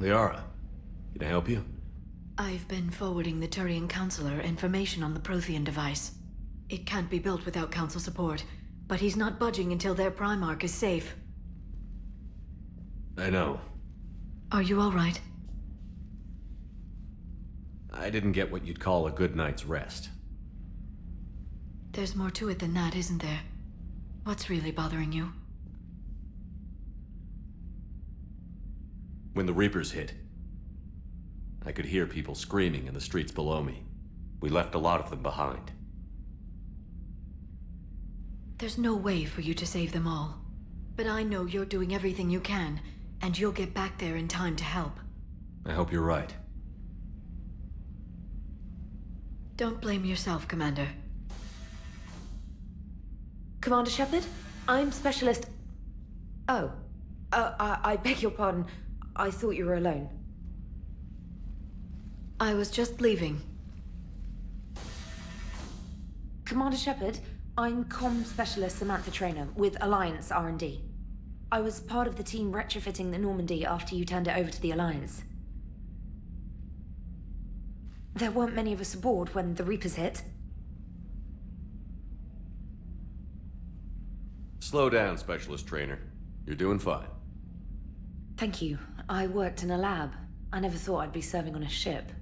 Liara, can I help you? I've been forwarding the Turian Counselor information on the Prothean device. It can't be built without Council support, but he's not budging until their Primarch is safe. I know. Are you all right? I didn't get what you'd call a good night's rest. There's more to it than that, isn't there? What's really bothering you? When the Reapers hit, I could hear people screaming in the streets below me. We left a lot of them behind. There's no way for you to save them all. But I know you're doing everything you can, and you'll get back there in time to help. I hope you're right. Don't blame yourself, Commander. Commander Shepard, I'm Specialist... Oh. I beg your pardon. I thought you were alone. I was just leaving. Commander Shepard, I'm Comm Specialist Samantha Traynor with Alliance R&D. I was part of the team retrofitting the Normandy after you turned it over to the Alliance. There weren't many of us aboard when the Reapers hit. Slow down, Specialist Trainer. You're doing fine. Thank you. I worked in a lab. I never thought I'd be serving on a ship.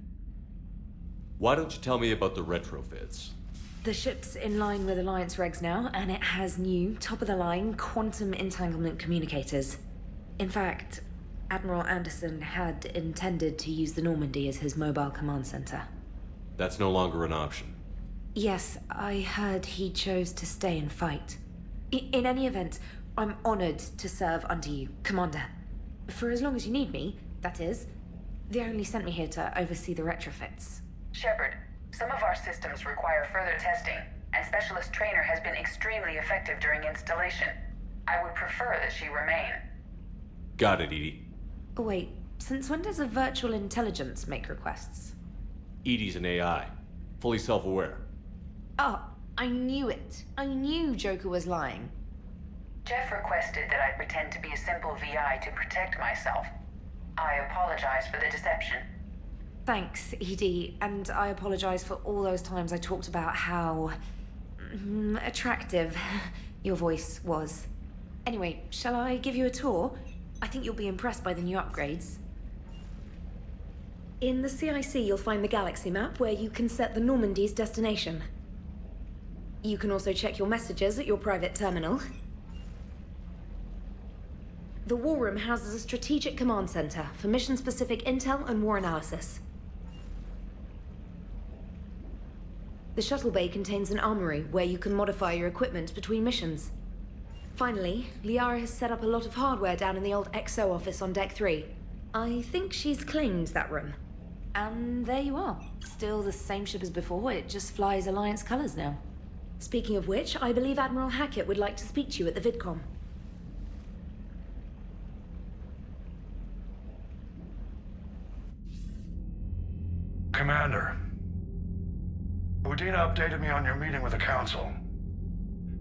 Why don't you tell me about the retrofits? The ship's in line with Alliance regs now, and it has new, top-of-the-line, quantum entanglement communicators. In fact, Admiral Anderson had intended to use the Normandy as his mobile command center. That's no longer an option. Yes, I heard he chose to stay and fight. In any event, I'm honored to serve under you, Commander. For as long as you need me, that is. They only sent me here to oversee the retrofits. Shepard, some of our systems require further testing, and Specialist Trainer has been extremely effective during installation. I would prefer that she remain. Got it, Edie. Oh, wait, since when does a virtual intelligence make requests? Edie's an AI, fully self-aware. Oh, I knew it. I knew Joker was lying. Jeff requested that I pretend to be a simple VI to protect myself. I apologize for the deception. Thanks, Edie, and I apologize for all those times I talked about how... attractive your voice was. Anyway, shall I give you a tour? I think you'll be impressed by the new upgrades. In the CIC, you'll find the galaxy map where you can set the Normandy's destination. You can also check your messages at your private terminal. The War Room houses a strategic command center for mission-specific intel and war analysis. The shuttle bay contains an armory where you can modify your equipment between missions. Finally, Liara has set up a lot of hardware down in the old XO office on Deck 3. I think she's claimed that room. And there you are. Still the same ship as before, it just flies Alliance colors now. Speaking of which, I believe Admiral Hackett would like to speak to you at the VidCom. Commander, Udina updated me on your meeting with the Council.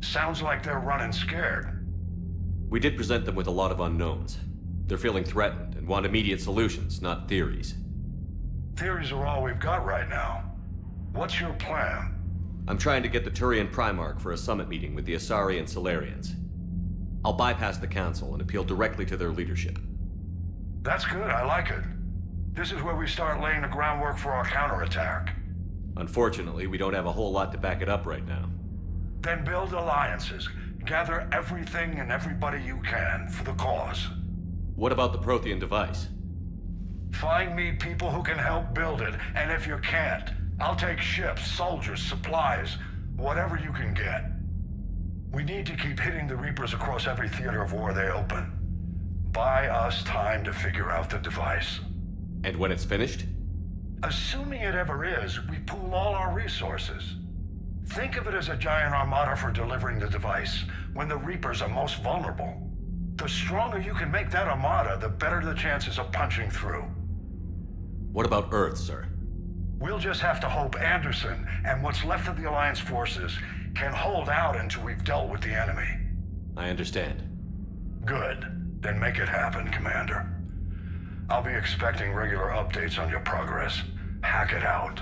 Sounds like they're running scared. We did present them with a lot of unknowns. They're feeling threatened and want immediate solutions, not theories. Theories are all we've got right now. What's your plan? I'm trying to get the Turian Primarch for a summit meeting with the Asari and Solarians. I'll bypass the Council and appeal directly to their leadership. That's good, I like it. This is where we start laying the groundwork for our counterattack. Unfortunately, we don't have a whole lot to back it up right now. Then build alliances. Gather everything and everybody you can for the cause. What about the Prothean device? Find me people who can help build it, and if you can't, I'll take ships, soldiers, supplies, whatever you can get. We need to keep hitting the Reapers across every theater of war they open. Buy us time to figure out the device. And when it's finished? Assuming it ever is, we pool all our resources. Think of it as a giant armada for delivering the device, when the Reapers are most vulnerable. The stronger you can make that armada, the better the chances of punching through. What about Earth, sir? We'll just have to hope Anderson and what's left of the Alliance forces can hold out until we've dealt with the enemy. I understand. Good. Then make it happen, Commander. I'll be expecting regular updates on your progress. Hack it out.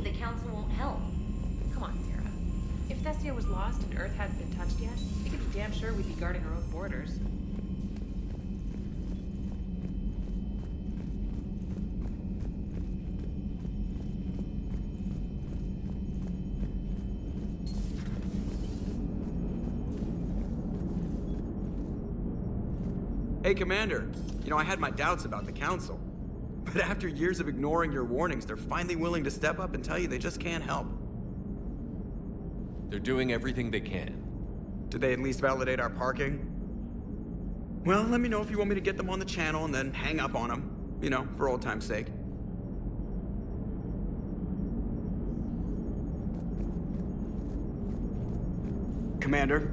The Council won't help. Come on, Sarah. If Thessia was lost and Earth hadn't been touched yet, we could be damn sure we'd be guarding our own borders. Hey, Commander. You know, I had my doubts about the Council. But after years of ignoring your warnings, they're finally willing to step up and tell you they just can't help. They're doing everything they can. Did they at least validate our parking? Well, let me know if you want me to get them on the channel and then hang up on them. You know, for old time's sake. Commander,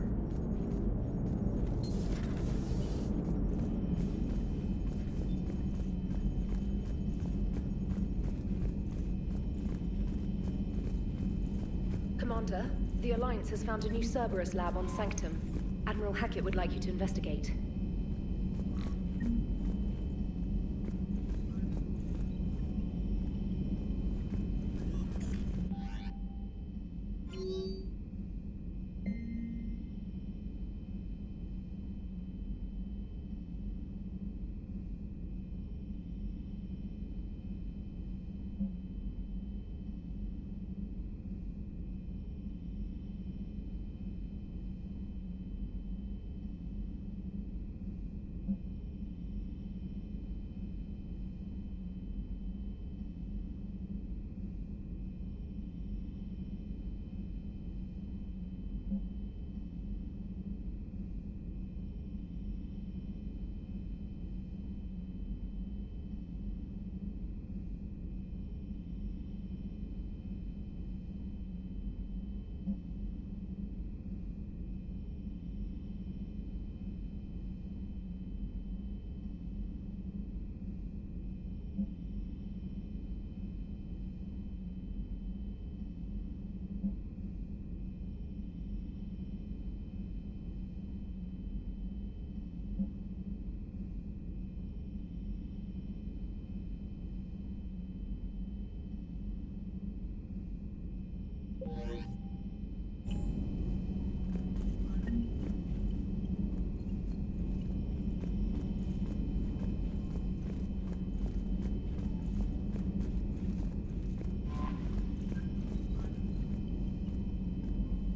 Commander, the Alliance has found a new Cerberus lab on Sanctum. Admiral Hackett would like you to investigate.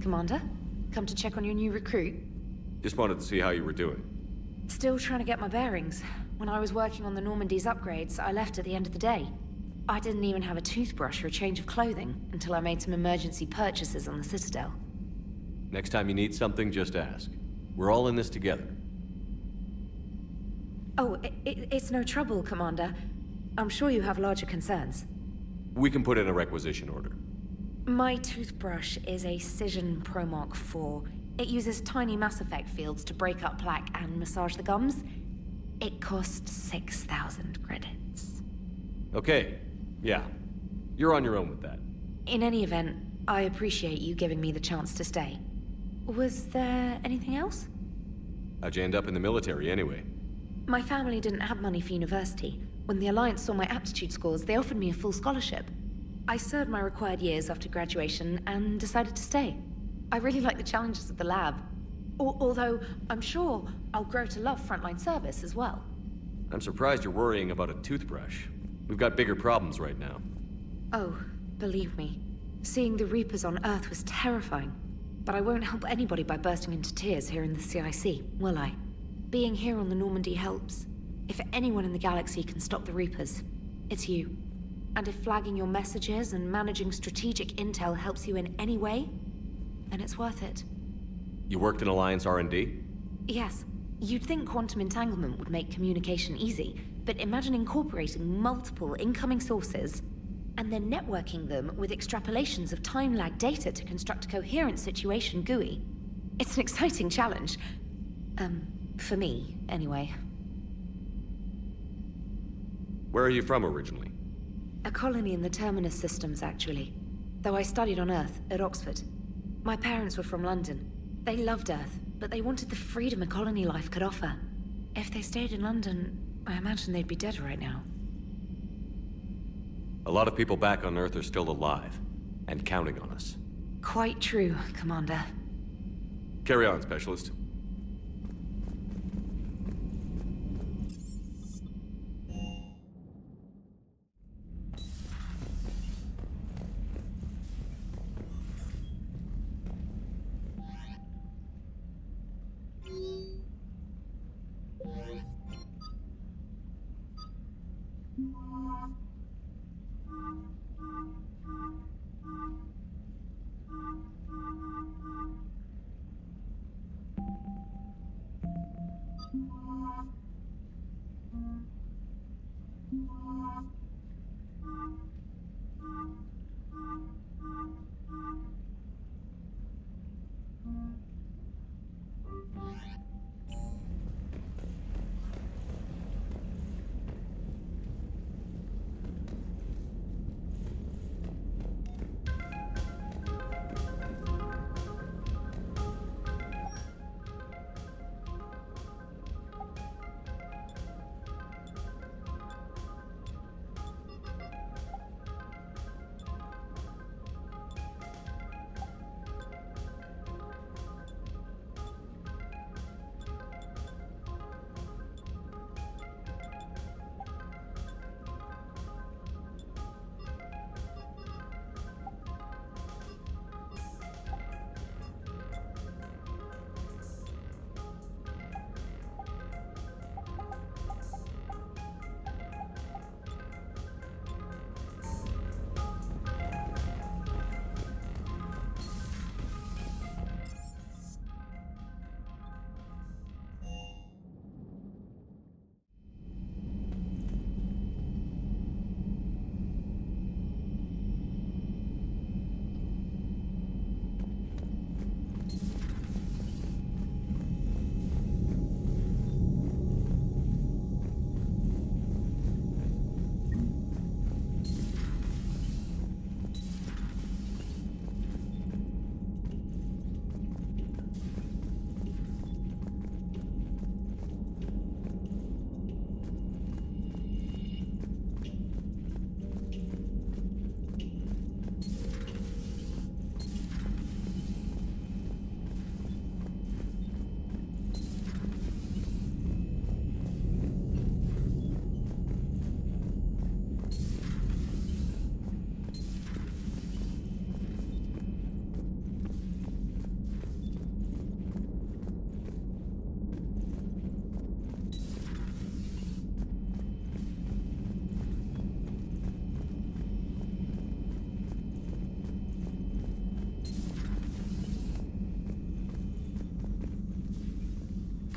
Commander, come to check on your new recruit? Just wanted to see how you were doing. Still trying to get my bearings. When I was working on the Normandy's upgrades, I left at the end of the day. I didn't even have a toothbrush or a change of clothing until I made some emergency purchases on the Citadel. Next time you need something, just ask. We're all in this together. Oh, it's no trouble, Commander. I'm sure you have larger concerns. We can put in a requisition order. My toothbrush is a Cision Pro Mark IV. It uses tiny Mass Effect fields to break up plaque and massage the gums. It costs 6,000 credits. Okay, yeah. You're on your own with that. In any event, I appreciate you giving me the chance to stay. Was there anything else? How'd you end up in the military anyway? My family didn't have money for university. When the Alliance saw my aptitude scores, they offered me a full scholarship. I served my required years after graduation and decided to stay. I really like the challenges of the lab. Although, I'm sure I'll grow to love frontline service as well. I'm surprised you're worrying about a toothbrush. We've got bigger problems right now. Oh, believe me. Seeing the Reapers on Earth was terrifying. But I won't help anybody by bursting into tears here in the CIC, will I? Being here on the Normandy helps. If anyone in the galaxy can stop the Reapers, it's you. And if flagging your messages and managing strategic intel helps you in any way, then it's worth it. You worked in Alliance R&D? Yes. You'd think quantum entanglement would make communication easy, but imagine incorporating multiple incoming sources and then networking them with extrapolations of time-lag data to construct a coherent situation GUI. It's an exciting challenge. For me, anyway. Where are you from originally? A colony in the Terminus systems, actually. Though I studied on Earth, at Oxford. My parents were from London. They loved Earth, but they wanted the freedom a colony life could offer. If they stayed in London, I imagine they'd be dead right now. A lot of people back on Earth are still alive, and counting on us. Quite true, Commander. Carry on, Specialist.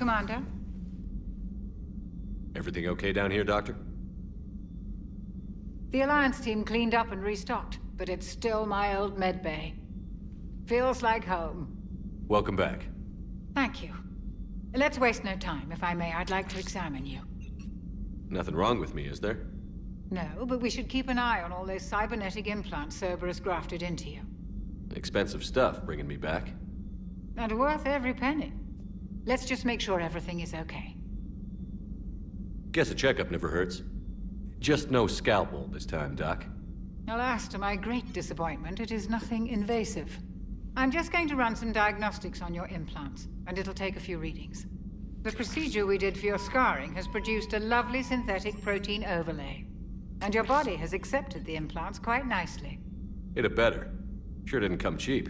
Commander? Everything okay down here, Doctor? The Alliance team cleaned up and restocked, but it's still my old medbay. Feels like home. Welcome back. Thank you. Let's waste no time. If I may, I'd like to examine you. Nothing wrong with me, is there? No, but we should keep an eye on all those cybernetic implants Cerberus grafted into you. Expensive stuff bringing me back. And worth every penny. Let's just make sure everything is okay. Guess a checkup never hurts. Just no scalpel this time, Doc. Alas, to my great disappointment, it is nothing invasive. I'm just going to run some diagnostics on your implants, and it'll take a few readings. The procedure we did for your scarring has produced a lovely synthetic protein overlay. And your body has accepted the implants quite nicely. Hit it better. Sure didn't come cheap.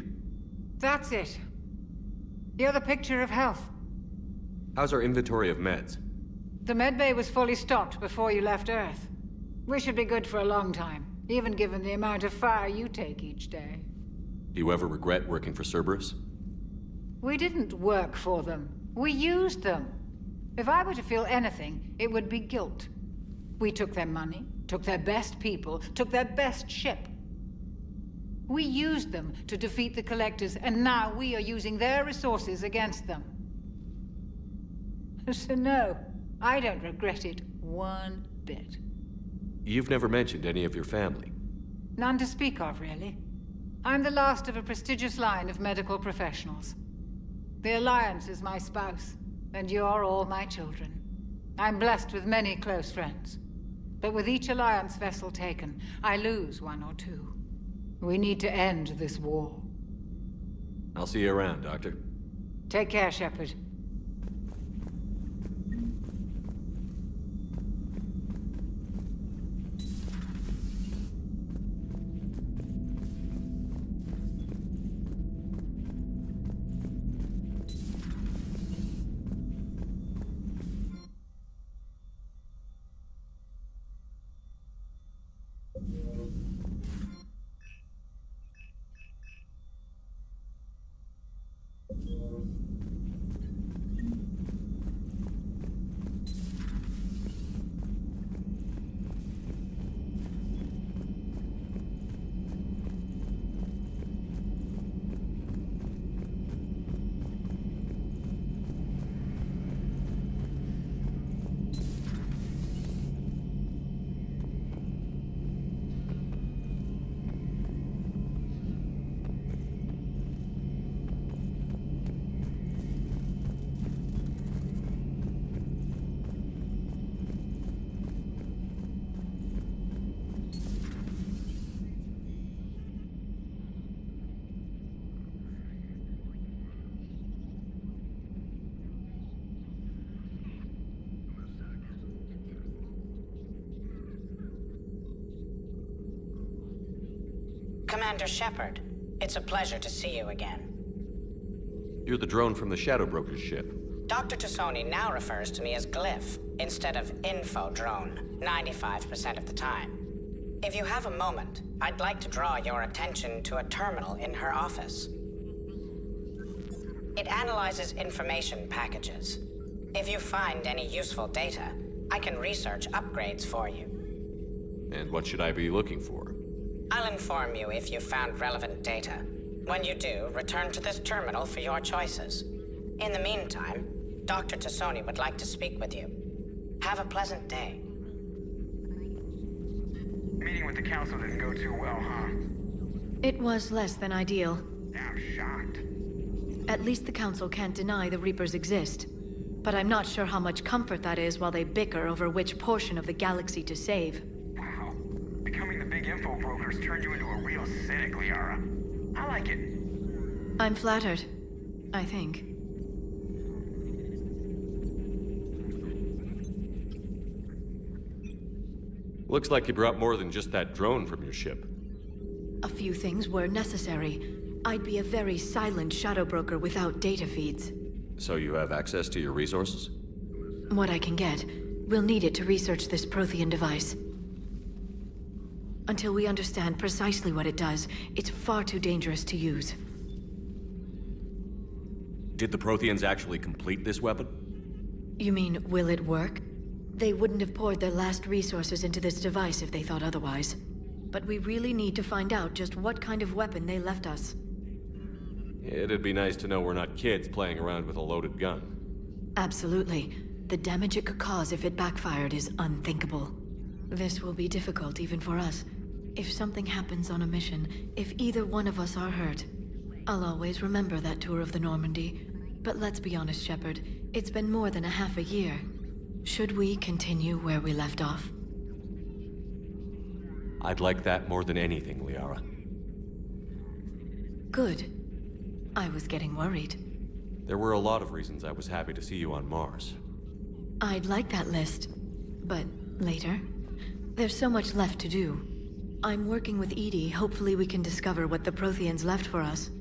That's it. You're the picture of health. How's our inventory of meds? The medbay was fully stocked before you left Earth. We should be good for a long time, even given the amount of fire you take each day. Do you ever regret working for Cerberus? We didn't work for them. We used them. If I were to feel anything, it would be guilt. We took their money, took their best people, took their best ship. We used them to defeat the Collectors, and now we are using their resources against them. So no, I don't regret it one bit. You've never mentioned any of your family. None to speak of, really. I'm the last of a prestigious line of medical professionals. The Alliance is my spouse, and you're all my children. I'm blessed with many close friends. But with each Alliance vessel taken, I lose one or two. We need to end this war. I'll see you around, Doctor. Take care, Shepard. Commander Shepard, it's a pleasure to see you again. You're the drone from the Shadow Broker's ship. Dr. Tassoni now refers to me as Glyph instead of Info Drone, 95% of the time. If you have a moment, I'd like to draw your attention to a terminal in her office. It analyzes information packages. If you find any useful data, I can research upgrades for you. And what should I be looking for? I'll inform you if you found relevant data. When you do, return to this terminal for your choices. In the meantime, Dr. Tassoni would like to speak with you. Have a pleasant day. Meeting with the council didn't go too well, huh? It was less than ideal. I'm shocked. At least the council can't deny the Reapers exist. But I'm not sure how much comfort that is while they bicker over which portion of the galaxy to save. Wow. Becoming the big info brokers turned you into a real cynic, Liara. I like it. I'm flattered. I think. Looks like you brought more than just that drone from your ship. A few things were necessary. I'd be a very silent shadow broker without data feeds. So you have access to your resources? What I can get. We'll need it to research this Prothean device. Until we understand precisely what it does, it's far too dangerous to use. Did the Protheans actually complete this weapon? You mean, will it work? They wouldn't have poured their last resources into this device if they thought otherwise. But we really need to find out just what kind of weapon they left us. It'd be nice to know we're not kids playing around with a loaded gun. Absolutely. The damage it could cause if it backfired is unthinkable. This will be difficult even for us. If something happens on a mission, if either one of us are hurt, I'll always remember that tour of the Normandy. But let's be honest, Shepard. It's been more than a half a year. Should we continue where we left off? I'd like that more than anything, Liara. Good. I was getting worried. There were a lot of reasons I was happy to see you on Mars. I'd like that list, but later. There's so much left to do. I'm working with Edie. Hopefully we can discover what the Protheans left for us.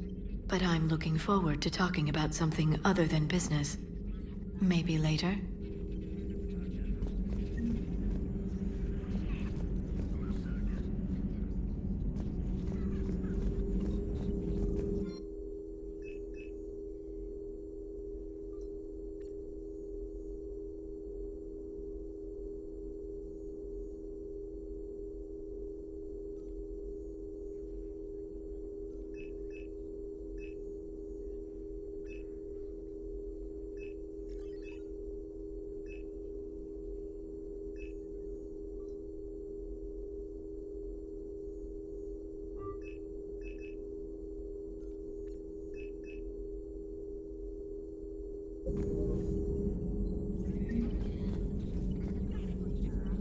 But I'm looking forward to talking about something other than business. Maybe later?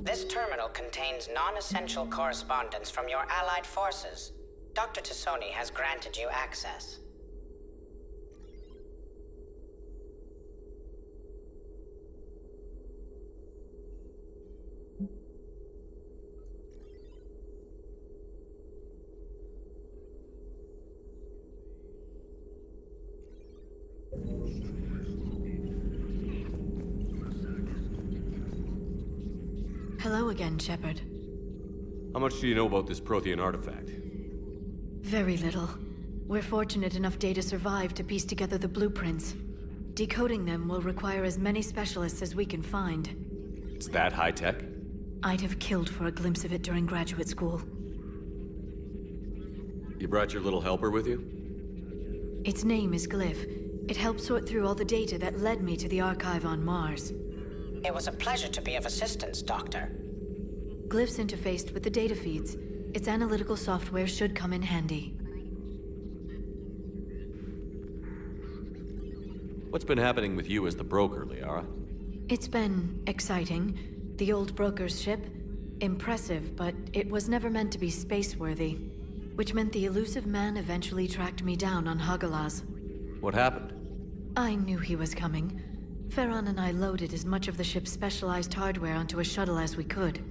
This terminal contains non-essential correspondence from your allied forces. Dr. Tassoni has granted you access. Hello again, Shepard. How much do you know about this Prothean artifact? Very little. We're fortunate enough Data survived to piece together the blueprints. Decoding them will require as many specialists as we can find. It's that high-tech? I'd have killed for a glimpse of it during graduate school. You brought your little helper with you? Its name is Glyph. It helped sort through all the data that led me to the archive on Mars. It was a pleasure to be of assistance, Doctor. Glyph's interfaced with the data feeds. Its analytical software should come in handy. What's been happening with you as the broker, Liara? It's been exciting. The old broker's ship? Impressive, but it was never meant to be space-worthy. Which meant the elusive man eventually tracked me down on Hagalaz. What happened? I knew he was coming. Farron and I loaded as much of the ship's specialized hardware onto a shuttle as we could.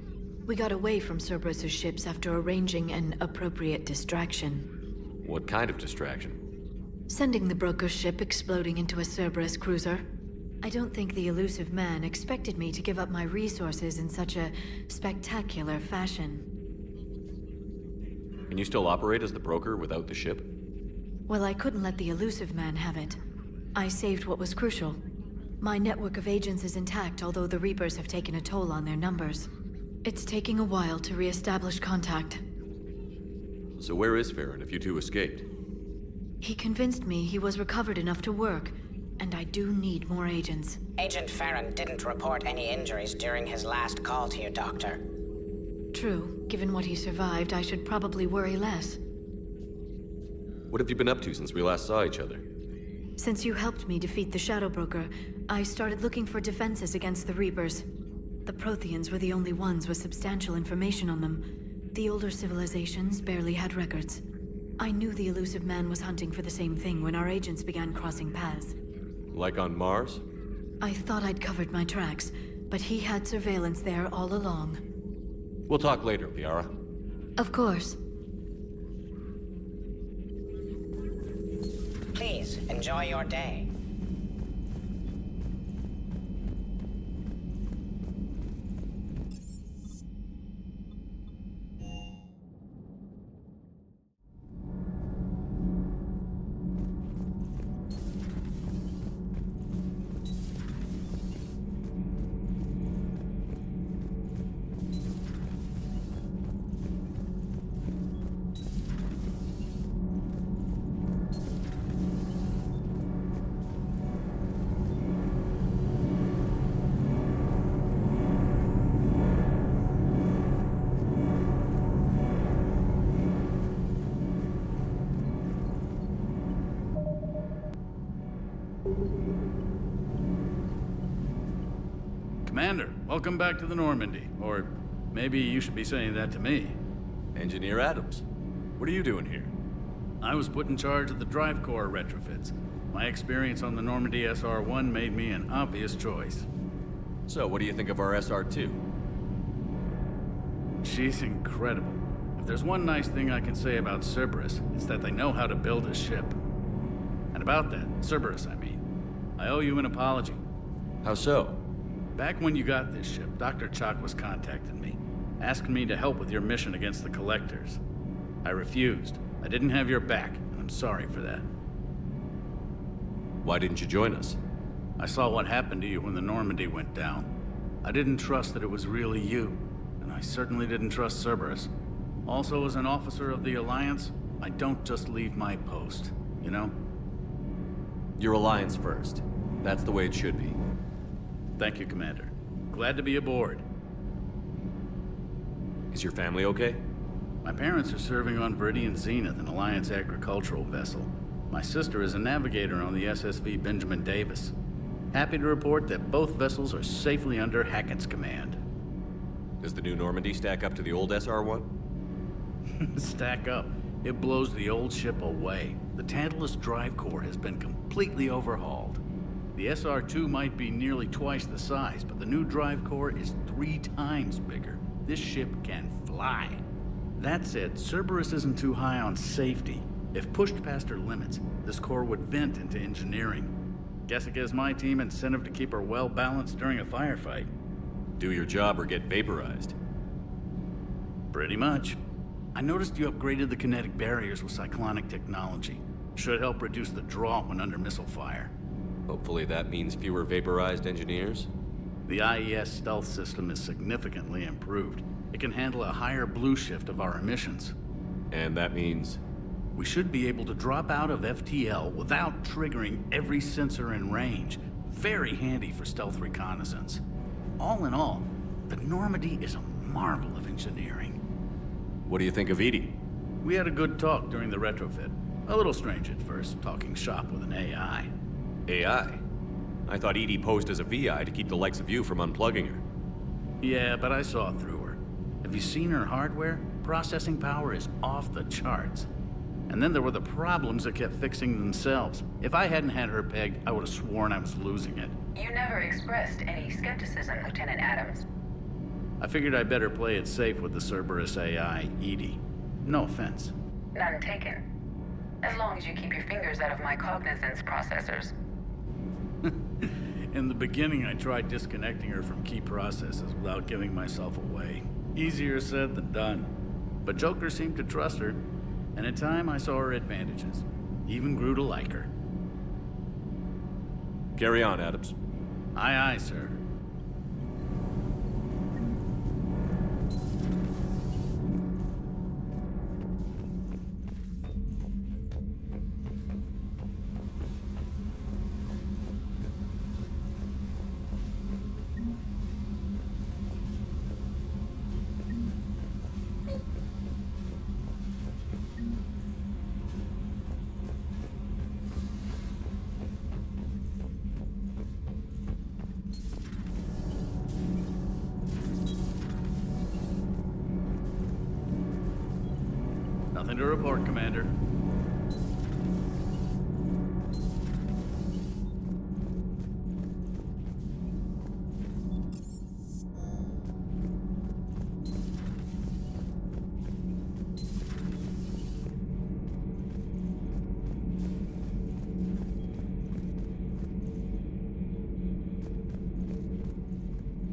We got away from Cerberus's ships after arranging an appropriate distraction. What kind of distraction? Sending the broker's ship exploding into a Cerberus cruiser. I don't think the elusive man expected me to give up my resources in such a spectacular fashion. Can you still operate as the broker without the ship? Well, I couldn't let the elusive man have it. I saved what was crucial. My network of agents is intact, although the Reapers have taken a toll on their numbers. It's taking a while to re-establish contact. So where is Farron if you two escaped? He convinced me he was recovered enough to work, and I do need more agents. Agent Farron didn't report any injuries during his last call to you, Doctor. True. Given what he survived, I should probably worry less. What have you been up to since we last saw each other? Since you helped me defeat the Shadow Broker, I started looking for defenses against the Reapers. The Protheans were the only ones with substantial information on them. The older civilizations barely had records. I knew the elusive man was hunting for the same thing when our agents began crossing paths. Like on Mars? I thought I'd covered my tracks, but he had surveillance there all along. We'll talk later, Liara. Of course. Please, enjoy your day. Commander, welcome back to the Normandy. Or maybe you should be saying that to me. Engineer Adams, what are you doing here? I was put in charge of the drive core retrofits. My experience on the Normandy SR-1 made me an obvious choice. So, what do you think of our SR-2? She's incredible. If there's one nice thing I can say about Cerberus, it's that they know how to build a ship. And about that, Cerberus, I mean, I owe you an apology. How so? Back when you got this ship, Dr. Chalk was contacting me, asking me to help with your mission against the Collectors. I refused. I didn't have your back, and I'm sorry for that. Why didn't you join us? I saw what happened to you when the Normandy went down. I didn't trust that it was really you, and I certainly didn't trust Cerberus. Also, as an officer of the Alliance, I don't just leave my post, you know? Your Alliance first. That's the way it should be. Thank you, Commander. Glad to be aboard. Is your family okay? My parents are serving on Viridian Zenith, an Alliance agricultural vessel. My sister is a navigator on the SSV Benjamin Davis. Happy to report that both vessels are safely under Hackett's command. Does the new Normandy stack up to the old SR-1? Stack up. It blows the old ship away. The Tantalus drive core has been completely overhauled. The SR-2 might be nearly twice the size, but the new drive core is 3 times bigger. This ship can fly. That said, Cerberus isn't too high on safety. If pushed past her limits, this core would vent into engineering. Guess it gives my team incentive to keep her well balanced during a firefight. Do your job or get vaporized. Pretty much. I noticed you upgraded the kinetic barriers with cyclonic technology. Should help reduce the draw when under missile fire. Hopefully that means fewer vaporized engineers? The IES stealth system is significantly improved. It can handle a higher blue shift of our emissions. And that means? We should be able to drop out of FTL without triggering every sensor in range. Very handy for stealth reconnaissance. All in all, the Normandy is a marvel of engineering. What do you think of Edie? We had a good talk during the retrofit. A little strange at first, talking shop with an AI. AI? I thought Edie posed as a VI to keep the likes of you from unplugging her. Yeah, but I saw through her. Have you seen her hardware? Processing power is off the charts. And then there were the problems that kept fixing themselves. If I hadn't had her pegged, I would have sworn I was losing it. You never expressed any skepticism, Lieutenant Adams. I figured I'd better play it safe with the Cerberus AI, Edie. No offense. None taken. As long as you keep your fingers out of my cognizance processors. In the beginning, I tried disconnecting her from key processes without giving myself away. Easier said than done. But Joker seemed to trust her, and in time I saw her advantages. Even grew to like her. Carry on, Adams. Aye, aye, sir. Nothing to report, Commander.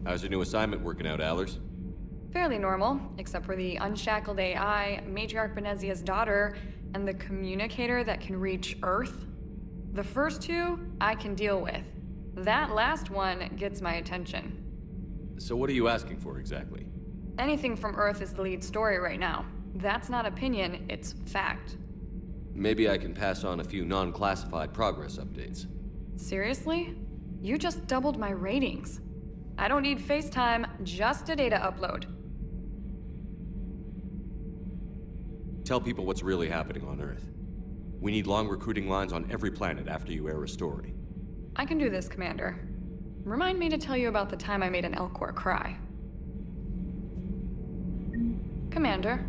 How's your new assignment working out, Allers? Fairly normal, except for the unshackled AI, Matriarch Benezia's daughter, and the communicator that can reach Earth. The first two, I can deal with. That last one gets my attention. So what are you asking for exactly? Anything from Earth is the lead story right now. That's not opinion, it's fact. Maybe I can pass on a few non-classified progress updates. Seriously? You just doubled my ratings. I don't need FaceTime, just a data upload. Tell people what's really happening on Earth. We need long recruiting lines on every planet after you air a story. I can do this, Commander. remind me to tell you about the time I made an Elcor cry. Commander.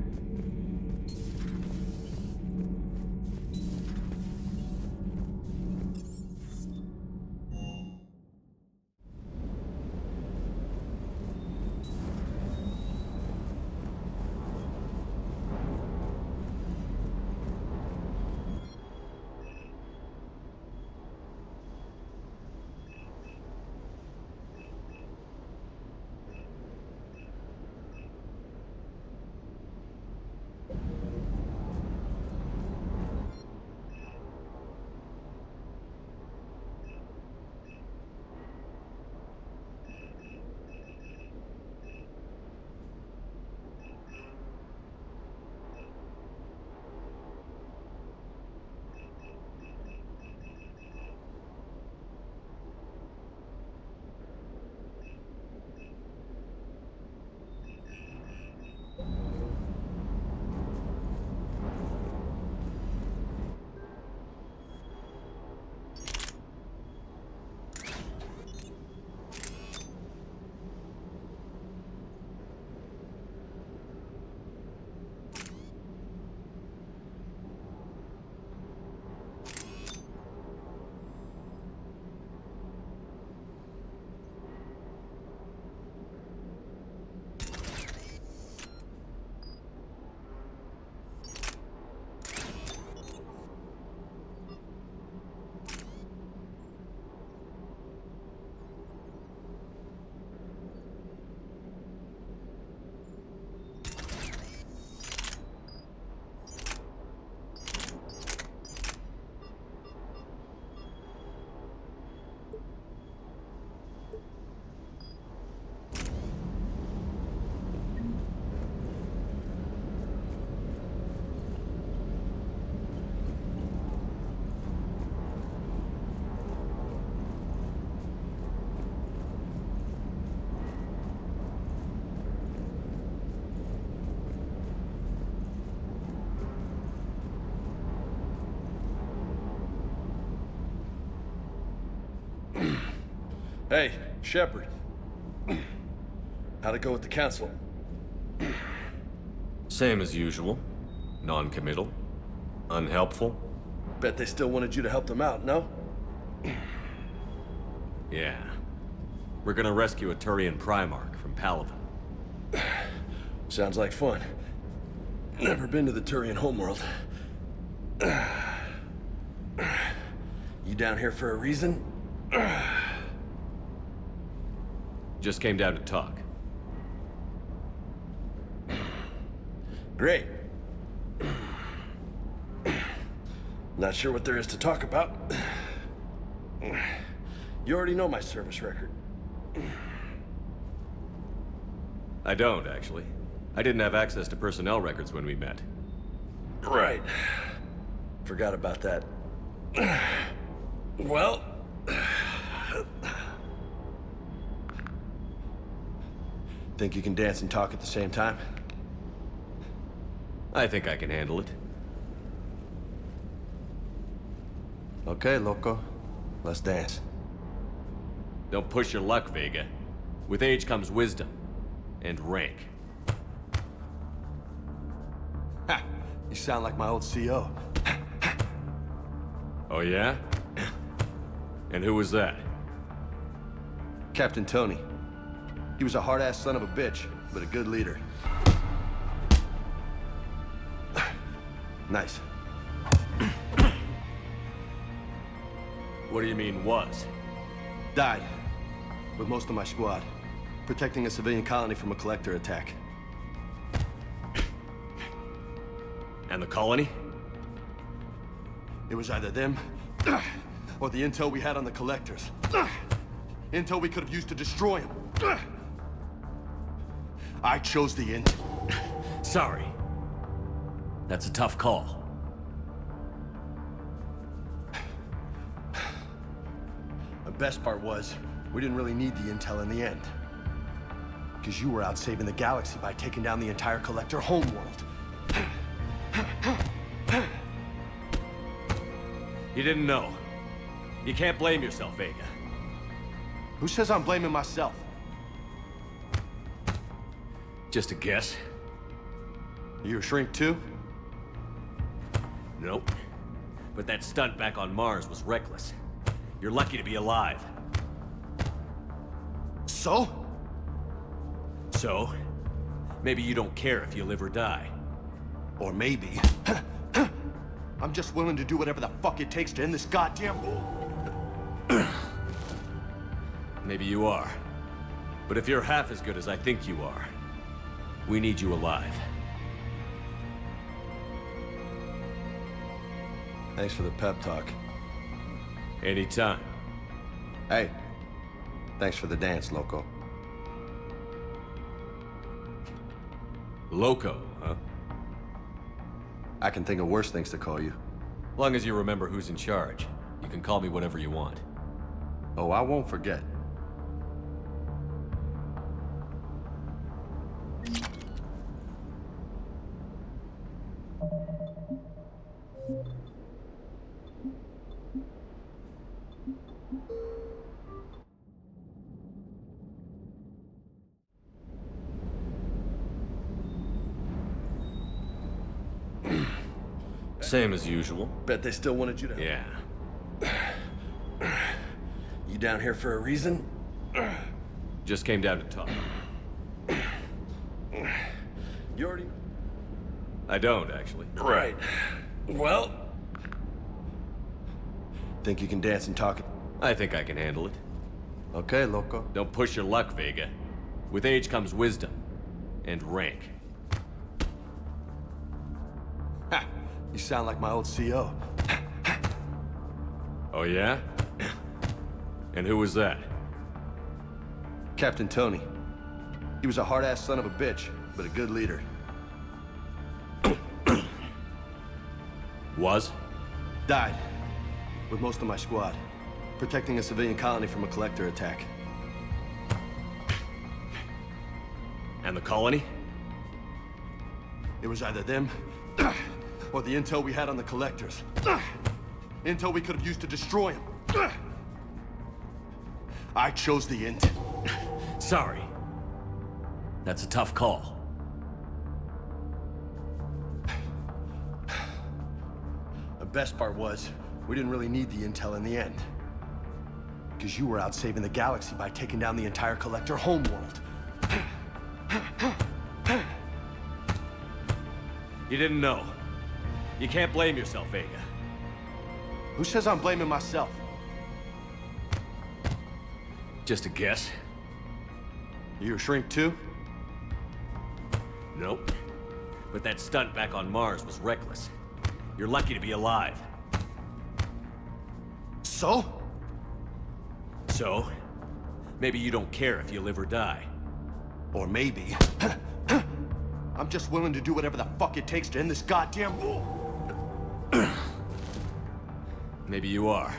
Hey, Shepard. How'd it go with the council? Same as usual. Non-committal. Unhelpful. Bet they still wanted you to help them out, no? Yeah. We're gonna rescue a Turian Primarch from Palaven. Sounds like fun. Never been to the Turian homeworld. You down here for a reason? Just came down to talk. Great. Not sure what there is to talk about. You already know my service record. I don't, actually. I didn't have access to personnel records when we met. Right. Forgot about that. Well... Think you can dance and talk at the same time? I think I can handle it. Okay, loco. Let's dance. Don't push your luck, Vega. With age comes wisdom. And rank. Ha! You sound like my old CO. Oh yeah? And who was that? Captain Tony. He was a hard-ass son of a bitch, but a good leader. Nice. What do you mean, was? Died. With most of my squad. Protecting a civilian colony from a collector attack. And the colony? It was either them, or the intel we had on the collectors. Intel we could have used to destroy them. I chose the intel. Sorry. That's a tough call. The best part was, we didn't really need the intel in the end. Because you were out saving the galaxy by taking down the entire collector homeworld. You didn't know. You can't blame yourself, Vega. Who says I'm blaming myself? Just a guess. Are you a shrink too? Nope. But that stunt back on Mars was reckless. You're lucky to be alive. So? So? Maybe you don't care if you live or die. Or maybe... I'm just willing to do whatever the fuck it takes to end this goddamn war. Maybe you are. But if you're half as good as I think you are, we need you alive. Thanks for the pep talk. Anytime. Hey, thanks for the dance, Loco. Loco, huh? I can think of worse things to call you. Long as you remember who's in charge, you can call me whatever you want. Oh, I won't forget. Same as usual. Bet they still wanted you to... Yeah. You down here for a reason? Just came down to talk. You already... I don't, actually. Right. Well... Think you can dance and talk? I think I can handle it. Okay, Loco. Don't push your luck, Vega. With age comes wisdom. And rank. Ha! You sound like my old CO. Oh, yeah? And who was that? Captain Tony. He was a hard-ass son of a bitch, but a good leader. Was? Died. With most of my squad. Protecting a civilian colony from a collector attack. And the colony? It was either them, or the intel we had on the collectors. Intel we could have used to destroy them. I chose the intel. Sorry. That's a tough call. The best part was, we didn't really need the intel in the end. Because you were out saving the galaxy by taking down the entire collector homeworld. You didn't know. You can't blame yourself, Vega. Who says I'm blaming myself? Just a guess. You a shrink too? Nope. But that stunt back on Mars was reckless. You're lucky to be alive. So? So? Maybe you don't care if you live or die. Or maybe... I'm just willing to do whatever the fuck it takes to end this goddamn war. Maybe you are.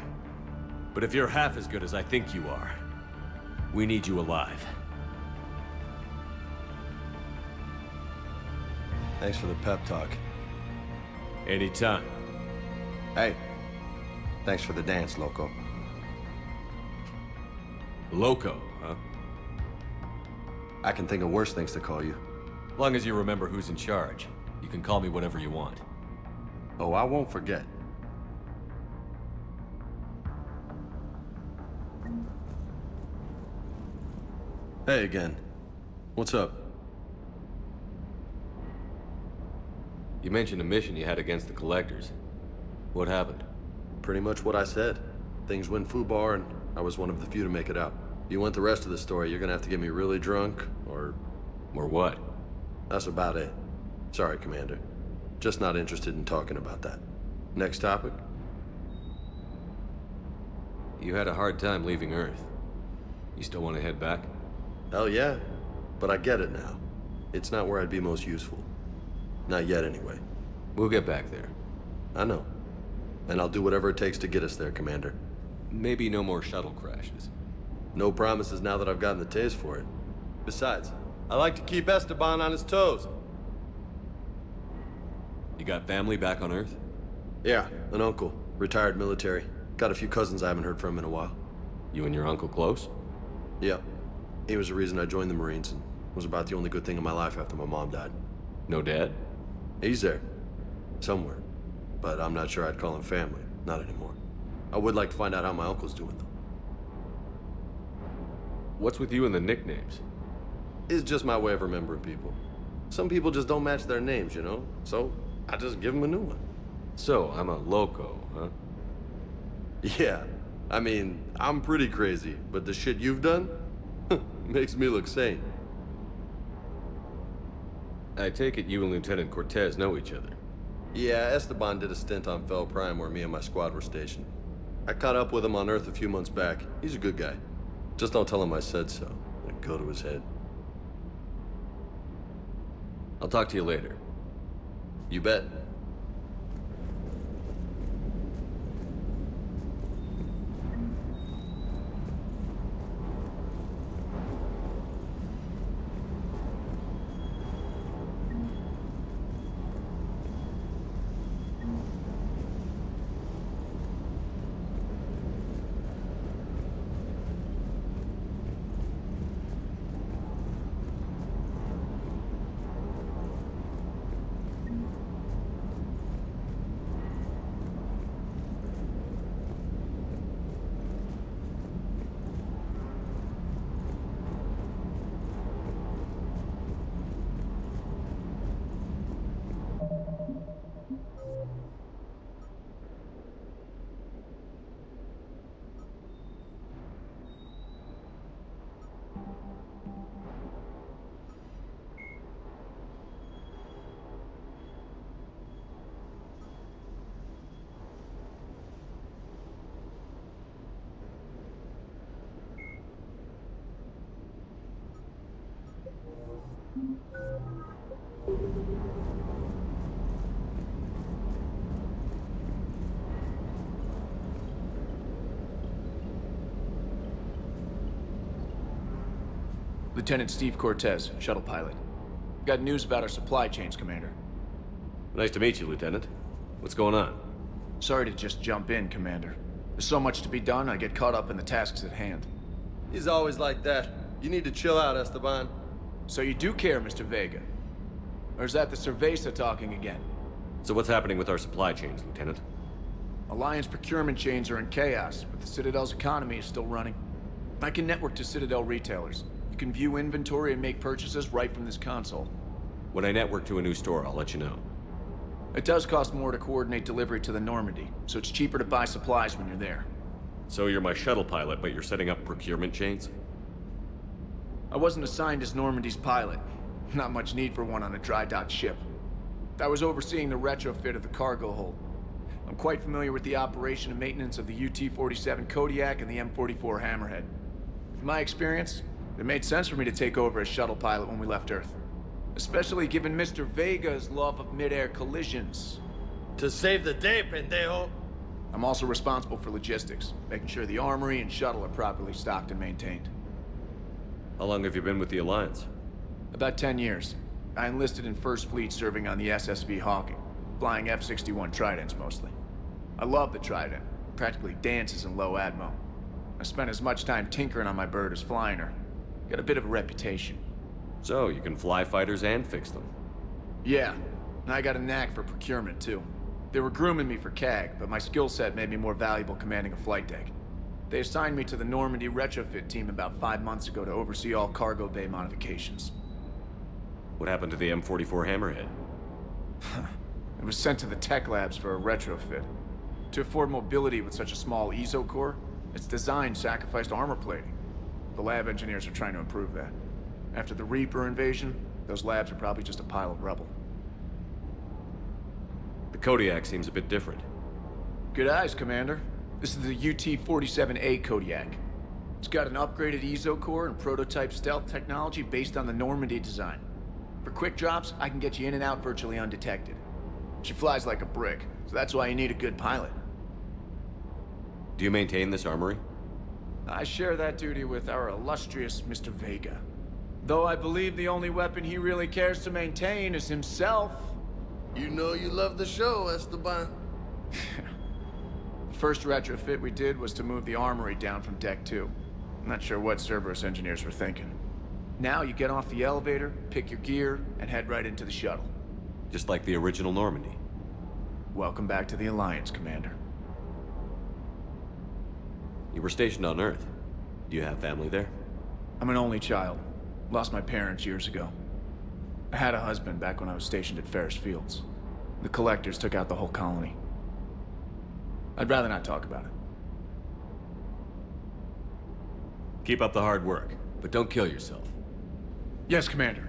But if you're half as good as I think you are, we need you alive. Thanks for the pep talk. Anytime. Hey, thanks for the dance, Loco. Loco, huh? I can think of worse things to call you. Long as you remember who's in charge, you can call me whatever you want. Oh, I won't forget. Hey again. What's up? You mentioned a mission you had against the Collectors. What happened? Pretty much what I said. Things went foobar, and I was one of the few to make it out. If you want the rest of the story, you're gonna have to get me really drunk, or... Or what? That's about it. Sorry, Commander. Just not interested in talking about that. Next topic? You had a hard time leaving Earth. You still want to head back? Hell yeah. But I get it now. It's not where I'd be most useful. Not yet, anyway. We'll get back there. I know. And I'll do whatever it takes to get us there, Commander. Maybe no more shuttle crashes. No promises now that I've gotten the taste for it. Besides, I like to keep Esteban on his toes. You got family back on Earth? Yeah, an uncle. Retired military. Got a few cousins I haven't heard from in a while. You and your uncle close? Yep. He was the reason I joined the Marines and was about the only good thing in my life after my mom died. No dad? He's there. Somewhere. But I'm not sure I'd call him family. Not anymore. I would like to find out how my uncle's doing, though. What's with you and the nicknames? It's just my way of remembering people. Some people just don't match their names, you know? So, I just give them a new one. So, I'm a loco, huh? Yeah. I mean, I'm pretty crazy, but the shit you've done makes me look sane. I take it you and Lieutenant Cortez know each other. Yeah, Esteban did a stint on Fel Prime where me and my squad were stationed. I caught up with him on Earth a few months back. He's a good guy. Just don't tell him I said so. It'd go to his head. I'll talk to you later. You bet. Lieutenant Steve Cortez, shuttle pilot. Got news about our supply chains, Commander. Nice to meet you, Lieutenant. What's going on? Sorry to just jump in, Commander. There's so much to be done, I get caught up in the tasks at hand. He's always like that. You need to chill out, Esteban. So you do care, Mr. Vega? Or is that the Cerveza talking again? So what's happening with our supply chains, Lieutenant? Alliance procurement chains are in chaos, but the Citadel's economy is still running. I can network to Citadel retailers. You can view inventory and make purchases right from this console. When I network to a new store, I'll let you know. It does cost more to coordinate delivery to the Normandy, so it's cheaper to buy supplies when you're there. So you're my shuttle pilot, but you're setting up procurement chains? I wasn't assigned as Normandy's pilot. Not much need for one on a dry dock ship. I was overseeing the retrofit of the cargo hold. I'm quite familiar with the operation and maintenance of the UT-47 Kodiak and the M44 Hammerhead. In my experience, it made sense for me to take over as shuttle pilot when we left Earth. Especially given Mr. Vega's love of mid-air collisions. To save the day, pendejo! I'm also responsible for logistics, making sure the armory and shuttle are properly stocked and maintained. How long have you been with the Alliance? About 10 years. I enlisted in First Fleet serving on the SSV Hawking, flying F-61 Tridents mostly. I love the Trident. It practically dances in low atmo. I spent as much time tinkering on my bird as flying her. Got a bit of a reputation. So, you can fly fighters and fix them? Yeah, and I got a knack for procurement too. They were grooming me for CAG, but my skill set made me more valuable commanding a flight deck. They assigned me to the Normandy retrofit team about 5 months ago to oversee all cargo bay modifications. What happened to the M44 Hammerhead? It was sent to the tech labs for a retrofit. To afford mobility with such a small ESO core, its design sacrificed armor plating. The lab engineers are trying to improve that. After the Reaper invasion, those labs are probably just a pile of rubble. The Kodiak seems a bit different. Good eyes, Commander. This is the UT-47A Kodiak. It's got an upgraded ESO core and prototype stealth technology based on the Normandy design. For quick drops, I can get you in and out virtually undetected. She flies like a brick, so that's why you need a good pilot. Do you maintain this armory? I share that duty with our illustrious Mr. Vega. Though I believe the only weapon he really cares to maintain is himself. You know you love the show, Esteban. The first retrofit we did was to move the armory down from Deck 2. Not sure what Cerberus engineers were thinking. Now you get off the elevator, pick your gear, and head right into the shuttle. Just like the original Normandy. Welcome back to the Alliance, Commander. You were stationed on Earth. Do you have family there? I'm an only child. Lost my parents years ago. I had a husband back when I was stationed at Ferris Fields. The Collectors took out the whole colony. I'd rather not talk about it. Keep up the hard work, but don't kill yourself. Yes, Commander.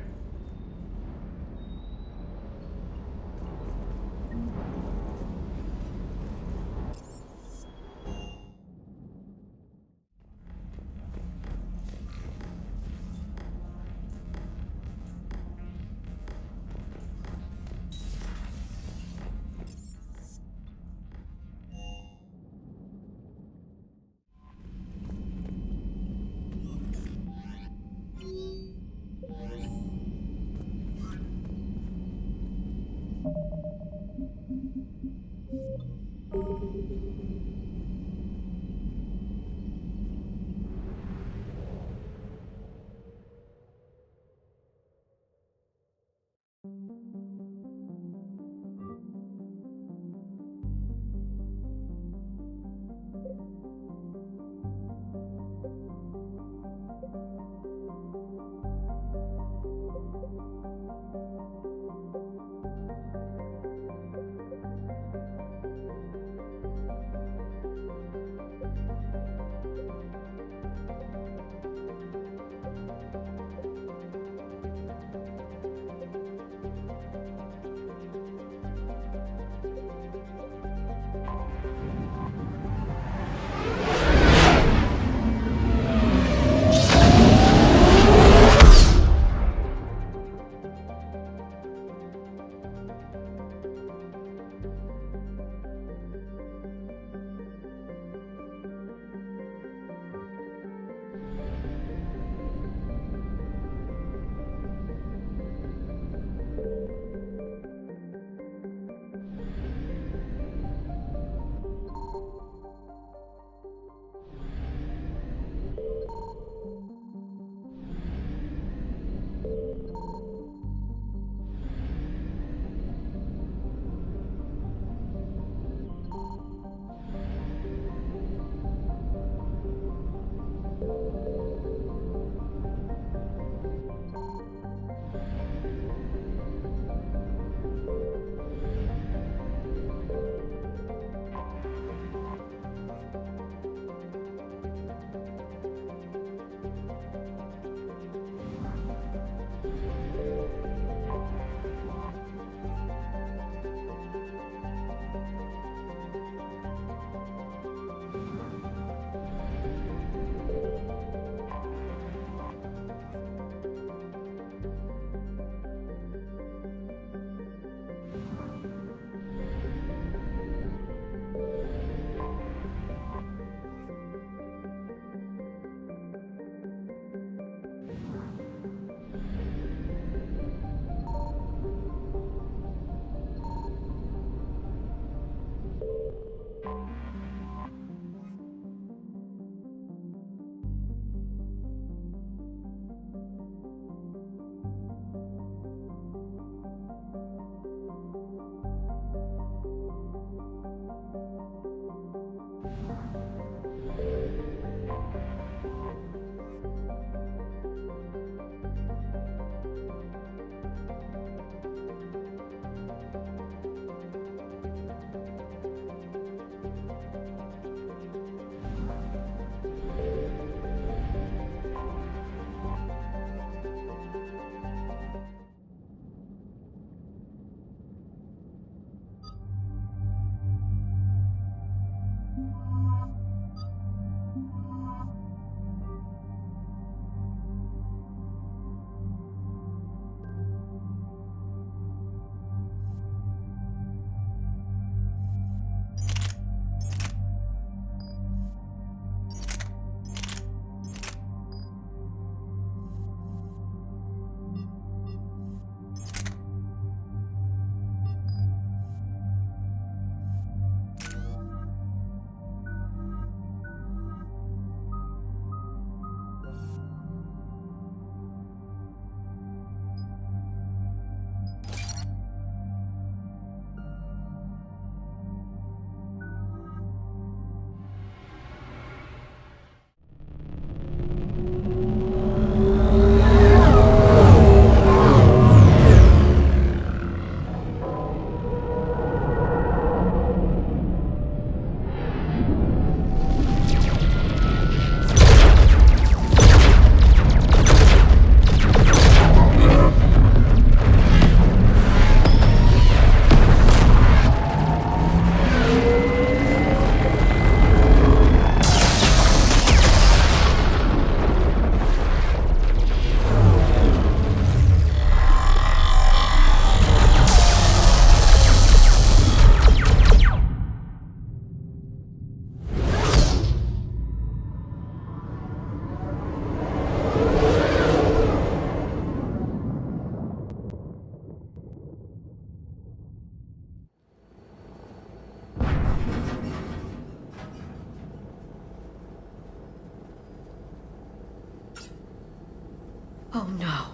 Oh no.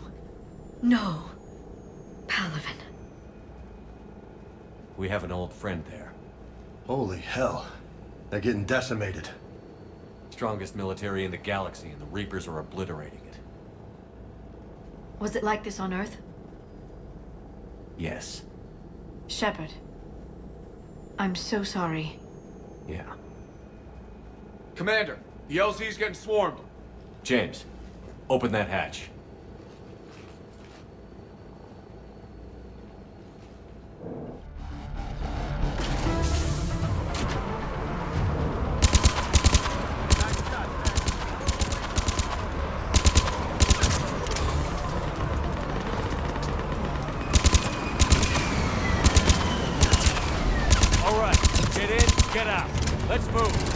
No. Palaven. We have an old friend there. Holy hell. They're getting decimated. Strongest military in the galaxy, and the Reapers are obliterating it. Was it like this on Earth? Yes. Shepard. I'm so sorry. Yeah. Commander, the LZ's getting swarmed. James, open that hatch. All right, get in, get out. Let's move.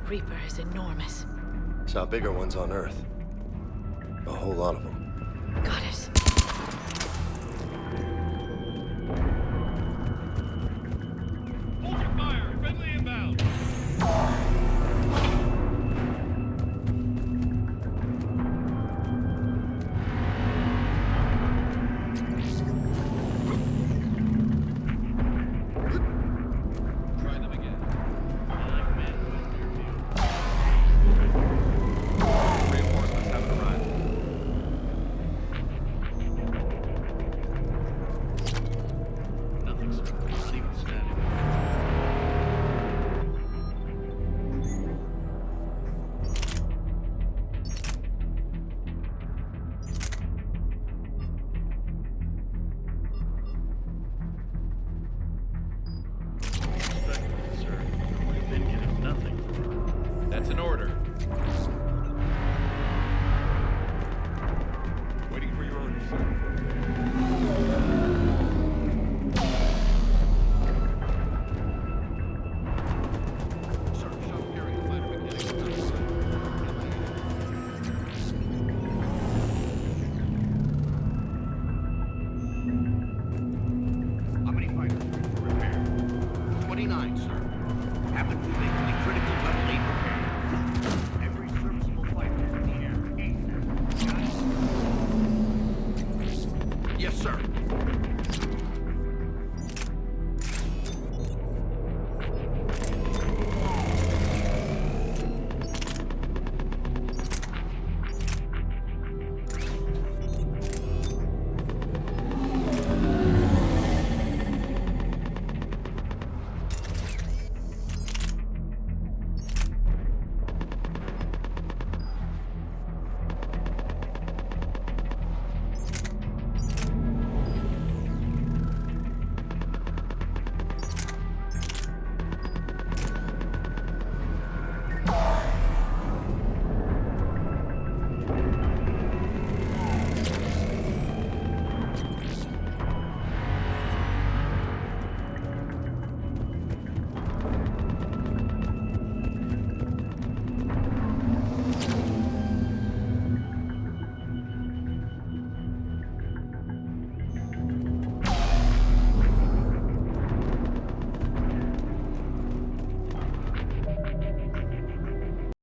Reaper is enormous. Saw bigger ones on Earth. A whole lot of them. Goddess. Hold your fire! Friendly inbound! Try them again. Reinforcements haven't arrived. Nothing, sir. Leave it standing. Respectfully, sir. We've been getting nothing. That's an order.